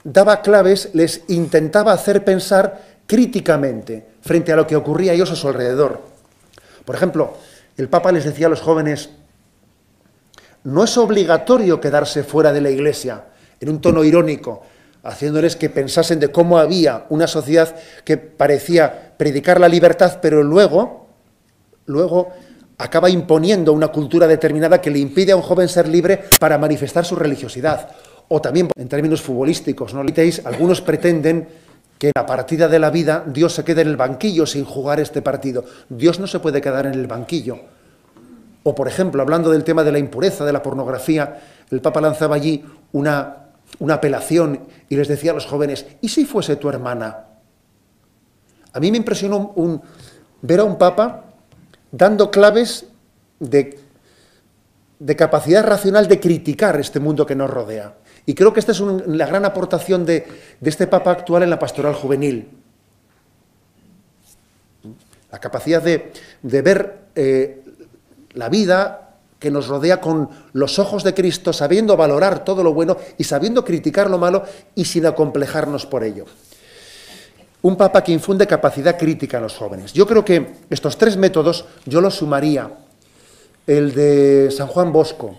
daba claves, les intentaba hacer pensar críticamente frente a lo que ocurría a ellos a su alrededor. Por ejemplo, el Papa les decía a los jóvenes: no es obligatorio quedarse fuera de la Iglesia, en un tono irónico, haciéndoles que pensasen de cómo había una sociedad que parecía predicar la libertad, pero luego acaba imponiendo una cultura determinada que le impide a un joven ser libre para manifestar su religiosidad. O también, en términos futbolísticos, ¿no? Algunos pretenden que en la partida de la vida Dios se quede en el banquillo sin jugar este partido. Dios no se puede quedar en el banquillo. O, por ejemplo, hablando del tema de la impureza, de la pornografía, el Papa lanzaba allí una apelación y les decía a los jóvenes: ¿y si fuese tu hermana? A mí me impresionó ver a un Papa dando claves de capacidad racional de criticar este mundo que nos rodea. Y creo que esta es la gran aportación de este Papa actual en la pastoral juvenil. La capacidad de ver la vida que nos rodea con los ojos de Cristo, sabiendo valorar todo lo bueno y sabiendo criticar lo malo y sin acomplejarnos por ello. Un Papa que infunde capacidad crítica en los jóvenes. Yo creo que estos 3 métodos yo los sumaría: el de San Juan Bosco,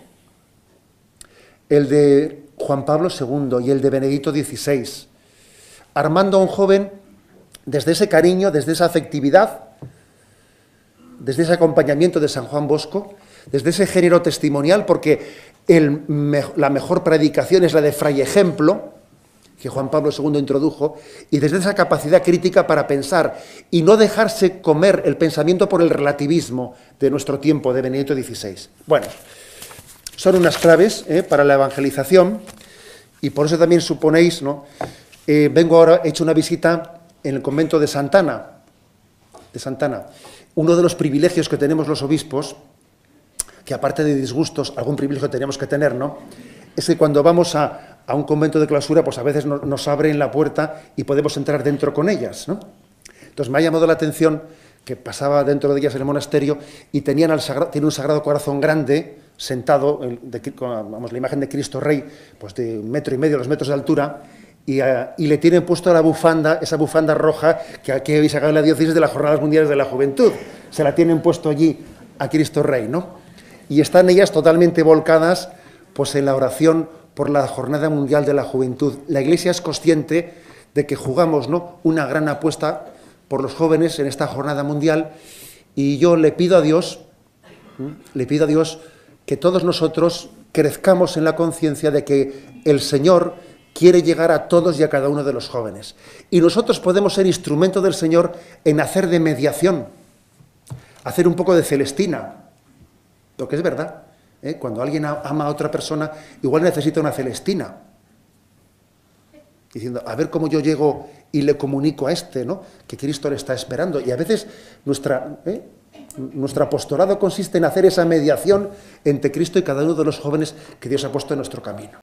el de Juan Pablo II y el de Benedicto XVI, armando a un joven desde ese cariño, desde esa afectividad, desde ese acompañamiento de San Juan Bosco, desde ese género testimonial, porque la mejor predicación es la de fray ejemplo, que Juan Pablo II introdujo, y desde esa capacidad crítica para pensar y no dejarse comer el pensamiento por el relativismo de nuestro tiempo, de Benedicto XVI. Bueno, son unas claves para la evangelización, y por eso también suponéis, ¿no? Vengo ahora, he hecho una visita en el convento de Santana. Uno de los privilegios que tenemos los obispos, que aparte de disgustos, algún privilegio tenemos que tener, ¿no?, es que cuando vamos a un convento de clausura, pues a veces nos abren la puerta y podemos entrar dentro con ellas, ¿no? Entonces me ha llamado la atención que pasaba dentro de ellas en el monasterio y tiene un Sagrado Corazón grande, sentado, la imagen de Cristo Rey, pues de 1,5 metros, 2 metros de altura, y le tienen puesto la bufanda, esa bufanda roja que aquí habéis sacado en la diócesis de las Jornadas Mundiales de la Juventud. Se la tienen puesto allí a Cristo Rey, ¿no? Y están ellas totalmente volcadas pues en la oración por la Jornada Mundial de la Juventud. La Iglesia es consciente de que jugamos, ¿no?, una gran apuesta por los jóvenes en esta Jornada Mundial, y yo le pido a Dios que todos nosotros crezcamos en la conciencia de que el Señor quiere llegar a todos y a cada uno de los jóvenes. Y nosotros podemos ser instrumento del Señor en hacer de mediación, hacer un poco de Celestina, lo que es verdad. Cuando alguien ama a otra persona, igual necesita una Celestina, diciendo, a ver cómo yo llego y le comunico a este, ¿no?, que Cristo le está esperando. Y a veces nuestro apostolado consiste en hacer esa mediación entre Cristo y cada uno de los jóvenes que Dios ha puesto en nuestro camino.